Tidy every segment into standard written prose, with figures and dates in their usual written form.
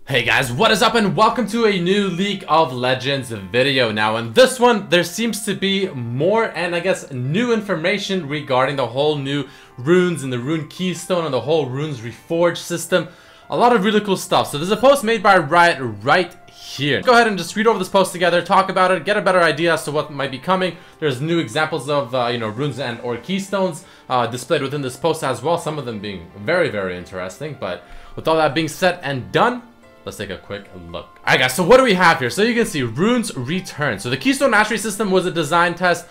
Hey guys, what is up and welcome to a new League of Legends video. Now in this one, there seems to be more and I guess new information regarding the whole new runes and the rune keystone and the whole runes reforged system. A lot of really cool stuff. So there's a post made by Riot right here. Go ahead and just read over this post together, talk about it, get a better idea as to what might be coming. There's new examples of runes and or keystones displayed within this post as well, some of them being very interesting. But with all that being said and done, let's take a quick look. Alright guys, so what do we have here? So you can see runes return. So the Keystone Mastery system was a design test.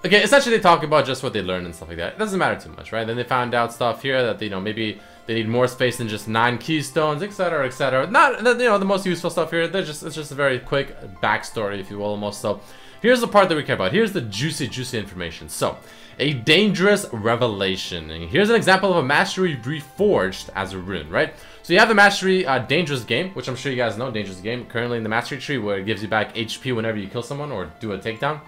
Okay, essentially they talk about just what they learned and stuff like that. It doesn't matter too much, right? Then they found out stuff here that maybe they need more space than just 9 keystones, etc, etc. Not the most useful stuff here. It's just a very quick backstory, if you will, almost. So here's the part that we care about. Here's the juicy information. So a dangerous revelation. And here's an example of a mastery reforged as a rune, right? So you have the mastery dangerous game, which I'm sure you guys know. Dangerous game currently in the mastery tree, where it gives you back HP whenever you kill someone or do a takedown.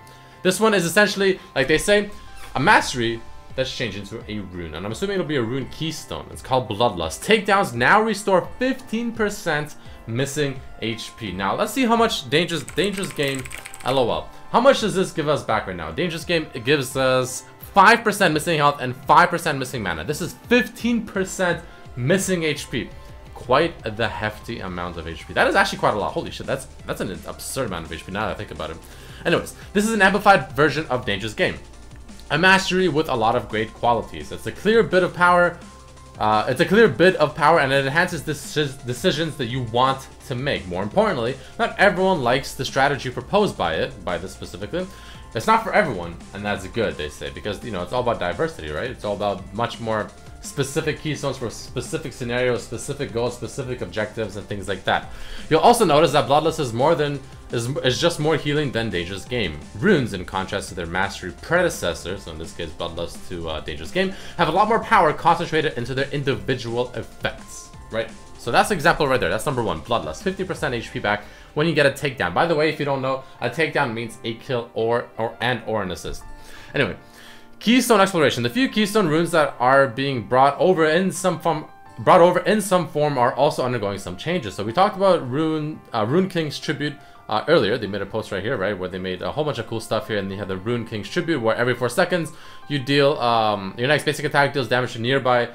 This one is essentially, like they say, a mastery that's changed into a rune, and I'm assuming it'll be a rune keystone. It's called Bloodlust. Takedowns now restore 15% missing HP. Now let's see how much dangerous game, LOL. How much does this give us back right now? Dangerous game, it gives us 5% missing health and 5% missing mana. This is 15% missing HP. Quite the hefty amount of HP. That is actually quite a lot. Holy shit, that's an absurd amount of HP now that I think about it. Anyways, this is an amplified version of Dangerous Game. A mastery with a lot of great qualities. It's a clear bit of power. And it enhances decisions that you want to make. More importantly, not everyone likes the strategy proposed by this specifically. It's not for everyone, and that's good, they say, because it's all about diversity, right? It's all about much more specific keystones for specific scenarios, specific goals, specific objectives, and things like that. You'll also notice that Bloodlust is just more healing than Dangerous Game. Runes, in contrast to their mastery predecessors, so in this case Bloodlust to Dangerous Game, have a lot more power concentrated into their individual effects, right? So that's the example right there. That's number one, Bloodlust. 50% HP back when you get a takedown. By the way, if you don't know, a takedown means a kill or an assist. Anyway, Keystone Exploration. The few Keystone runes that are being brought over in some form are also undergoing some changes. So we talked about Rune King's Tribute earlier. They made a post right here, right, where they made a whole bunch of cool stuff here, and they have the Rune King's Tribute, where every 4 seconds you deal your next basic attack deals damage to nearby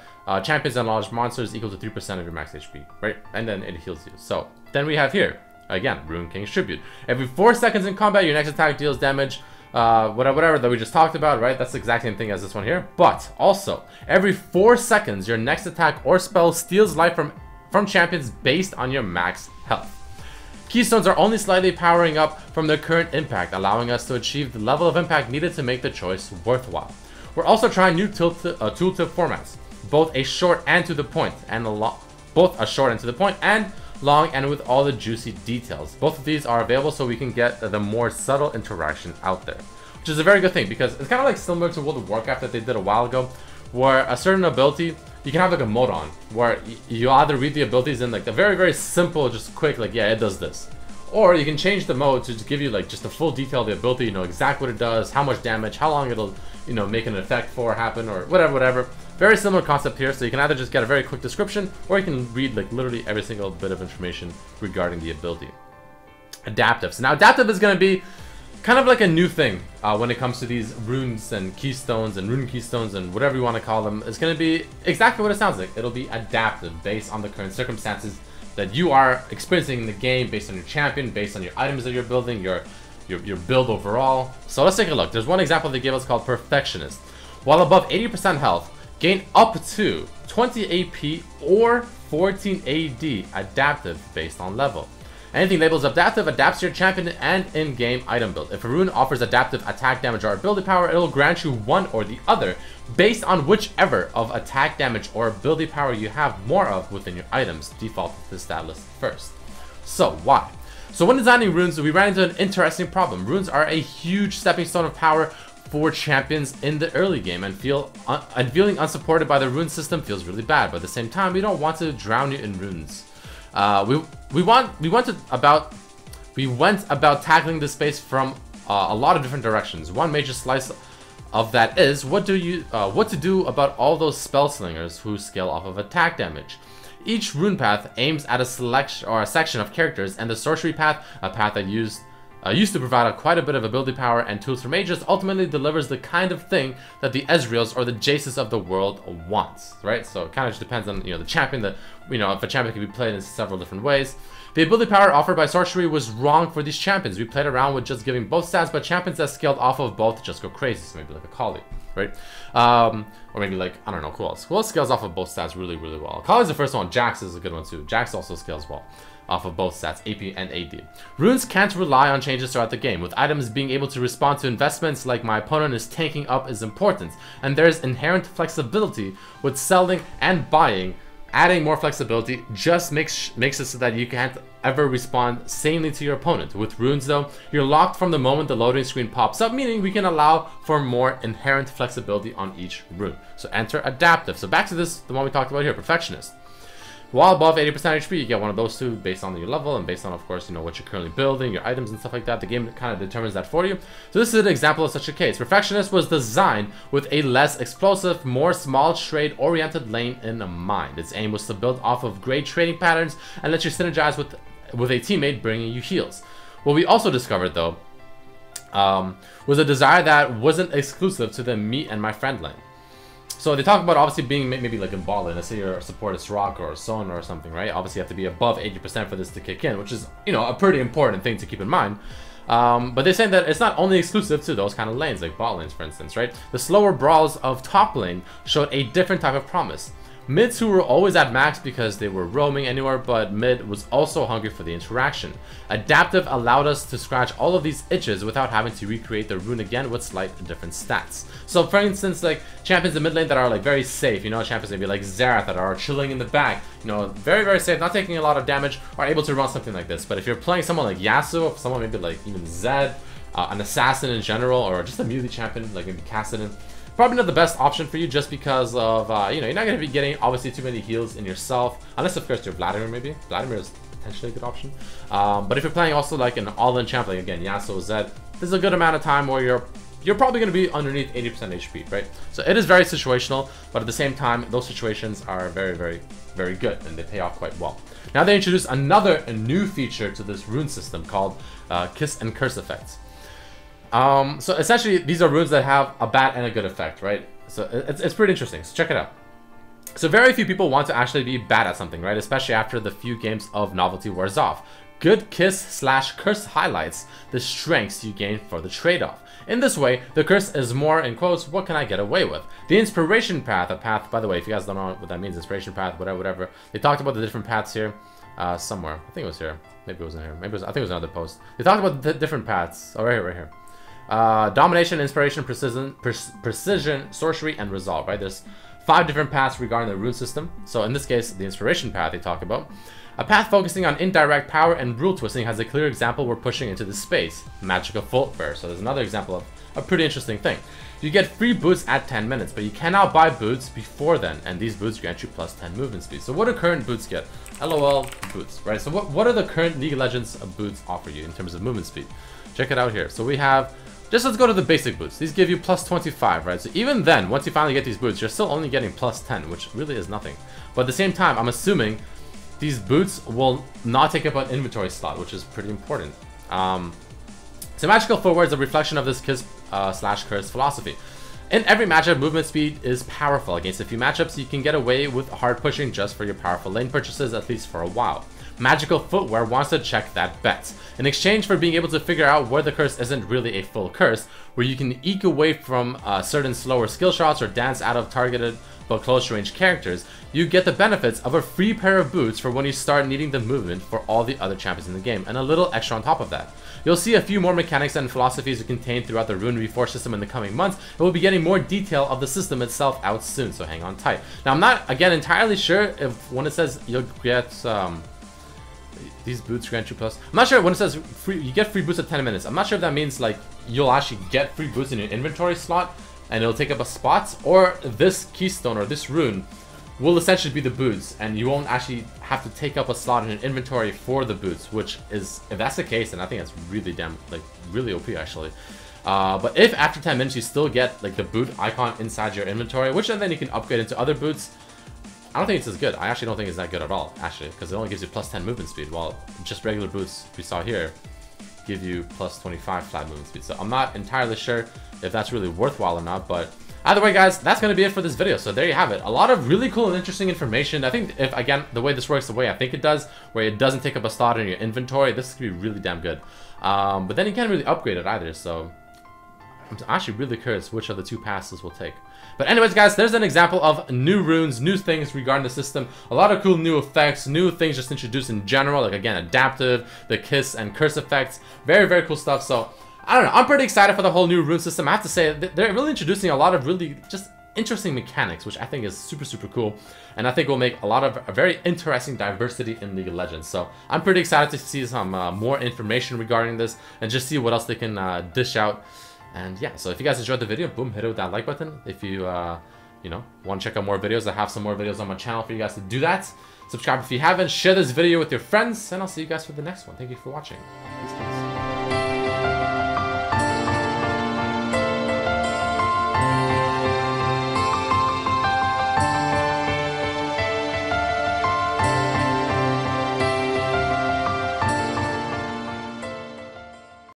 champions and large monsters equal to 3% of your max HP, right? And then it heals you. So then we have here again Rune King's Tribute. Every 4 seconds in combat, your next attack deals damage. Whatever that we just talked about, right? That's the exact same thing as this one here. But also, every 4 seconds, your next attack or spell steals life from champions based on your max health. Keystones are only slightly powering up from their current impact, allowing us to achieve the level of impact needed to make the choice worthwhile. We're also trying new tooltip formats, both a short and to the point, and long and with all the juicy details. Both of these are available so we can get the more subtle interaction out there, which is a very good thing, because it's kind of like similar to World of Warcraft that they did a while ago, where a certain ability, you can have like a mode on, where you either read the abilities in like the very simple, just quick, like yeah, it does this. Or you can change the mode to just give you like just the full detail of the ability, exactly what it does, how much damage, how long it'll, make an effect for happen, or whatever. Very similar concept here, so you can either just get a very quick description, or you can read like literally every single bit of information regarding the ability. Adaptive. So now adaptive is going to be kind of like a new thing when it comes to these runes and keystones and rune keystones and whatever you want to call them. It's going to be exactly what it sounds like. It'll be adaptive based on the current circumstances that you are experiencing in the game, based on your champion, based on your items that you're building, your build overall. So let's take a look. There's one example they gave us called Perfectionist. While above 80% health, gain up to 20 AP or 14 AD, adaptive based on level. Anything labeled as adaptive adapts to your champion and in-game item build. If a rune offers adaptive attack damage or ability power, it will grant you one or the other based on whichever of attack damage or ability power you have more of within your items. Default to the stat list first. So why? So when designing runes, we ran into an interesting problem. Runes are a huge stepping stone of power for champions in the early game, and feeling unsupported by the rune system feels really bad. But at the same time, we don't want to drown you in runes. We went about tackling this space from a lot of different directions. One major slice of that is what to do about all those spell slingers who scale off of attack damage. Each rune path aims at a selection or a section of characters, and the sorcery path, a path that used to provide quite a bit of ability power and tools for mages, ultimately delivers the kind of thing that the Ezreals or the Jaces of the world wants, right? So it kind of just depends on, the champion. If a champion can be played in several different ways. The ability power offered by sorcery was wrong for these champions. We played around with just giving both stats, but champions that scaled off of both just go crazy. So maybe like a Kali, right? Or maybe like, I don't know, who else? Who else scales off of both stats really, really well? Kali's the first one. Jax is a good one too. Jax also scales well off of both stats, AP and AD. Runes can't rely on changes throughout the game, with items being able to respond to investments like my opponent is tanking up is important, and there's inherent flexibility with selling and buying. Adding more flexibility just makes it so that you can't ever respond sanely to your opponent. With runes though, you're locked from the moment the loading screen pops up, meaning we can allow for more inherent flexibility on each rune. So enter adaptive. So back to this, the one we talked about here, Perfectionist. While above 80% HP, you get one of those two based on your level and based on, of course, what you're currently building, your items and stuff like that. The game kind of determines that for you. So this is an example of such a case. Perfectionist was designed with a less explosive, more small trade-oriented lane in mind. Its aim was to build off of great trading patterns and let you synergize with a teammate bringing you heals. What we also discovered, though, was a desire that wasn't exclusive to the me and my friend lane. So they talk about obviously being maybe like in ball lane. Let's say your support is Rock or Son or something, right? Obviously you have to be above 80% for this to kick in, which is, a pretty important thing to keep in mind. But they're saying that it's not only exclusive to those kind of lanes, like bot lanes, for instance, right? The slower brawls of top lane showed a different type of promise. Mids who were always at max because they were roaming anywhere, but mid was also hungry for the interaction. Adaptive allowed us to scratch all of these itches without having to recreate the rune again with slight different stats. So for instance, like champions in mid lane that are like very safe, champions maybe like Xerath that are chilling in the back, very, very safe, not taking a lot of damage, are able to run something like this. But if you're playing someone like Yasuo, someone maybe like even Zed, an assassin in general, or just a melee champion like maybe Kassadin, probably not the best option for you just because of, you're not going to be getting obviously too many heals in yourself, unless of course you're Vladimir maybe. Vladimir is potentially a good option. But if you're playing also like an all-in champ, like again, Yasuo, Zed, there's a good amount of time where you're probably going to be underneath 80% HP, right? So it is very situational, but at the same time, those situations are very, very, very good, and they pay off quite well. Now they introduced a new feature to this rune system called Kiss and Curse effects. So essentially, these are runes that have a bad and a good effect, right? So it's pretty interesting. So check it out. So very few people want to actually be bad at something, right? Especially after the few games of novelty wears off. Good kiss/curse highlights the strengths you gain for the trade-off. In this way, the curse is more, in quotes, what can I get away with? The inspiration path, a path, by the way, if you guys don't know what that means, inspiration path, whatever. They talked about the different paths here, somewhere. I think it was here. Maybe it wasn't here. I think it was another post. They talked about the different paths. Oh, right here. Domination, inspiration, precision, sorcery, and resolve, right? There's 5 different paths regarding the rune system. So in this case, the inspiration path they talk about. A path focusing on indirect power and rule twisting has a clear example we're pushing into this space. Magical Footwear. So there's another example of a pretty interesting thing. You get free boots at 10 minutes, but you cannot buy boots before then, and these boots grant you plus 10 movement speed. So what do current boots get? LOL boots, right? So what are the current League of Legends boots offer you in terms of movement speed? Check it out here. So we have, let's go to the basic boots. These give you plus 25, right? So even then, once you finally get these boots, you're still only getting plus 10, which really is nothing. But at the same time, I'm assuming these boots will not take up an inventory slot, which is pretty important. So Magical Footwear is a reflection of this kiss/curse philosophy. In every matchup, movement speed is powerful. Against a few matchups, you can get away with hard pushing just for your powerful lane purchases, at least for a while. Magical Footwear wants to check that bet. In exchange for being able to figure out where the curse isn't really a full curse, where you can eke away from certain slower skill shots or dance out of targeted but close range characters, you get the benefits of a free pair of boots for when you start needing the movement for all the other champions in the game, and a little extra on top of that. You'll see a few more mechanics and philosophies contained throughout the Rune Reforged system in the coming months, and we'll be getting more detail of the system itself out soon, so hang on tight. Now I'm not, again, entirely sure if when it says you'll get these boots grant you plus. I'm not sure when it says free, you get free boots at 10 minutes. I'm not sure if that means like you'll actually get free boots in your inventory slot and it'll take up a spot, or this keystone or this rune will essentially be the boots and you won't actually have to take up a slot in your inventory for the boots, which is, if that's the case, then I think that's really really OP actually. But if after 10 minutes you still get like the boot icon inside your inventory, which then you can upgrade into other boots, I don't think it's as good. I actually don't think it's that good at all, actually, because it only gives you plus 10 movement speed, while just regular boots we saw here give you plus 25 flat movement speed. So I'm not entirely sure if that's really worthwhile or not, but either way, guys, that's going to be it for this video. So there you have it. A lot of really cool and interesting information. I think if, again, the way this works, the way I think it does, where it doesn't take up a slot in your inventory, this could be really damn good. But then you can't really upgrade it either, so I'm actually really curious which of the two passes we'll take. But anyways, guys, there's an example of new runes, new things regarding the system. A lot of cool new effects, new things just introduced in general, like, again, adaptive, the kiss and curse effects. Very, very cool stuff. So I don't know, I'm pretty excited for the whole new rune system. I have to say, they're really introducing a lot of really just interesting mechanics, which I think is super, super cool. And I think will make a lot of a very interesting diversity in League of Legends. So I'm pretty excited to see some more information regarding this and just see what else they can dish out. And yeah, so if you guys enjoyed the video, boom, hit it with that like button. If you, you know, want to check out more videos, I have some more videos on my channel for you guys to do that. Subscribe if you haven't, share this video with your friends, and I'll see you guys for the next one. Thank you for watching. Peace.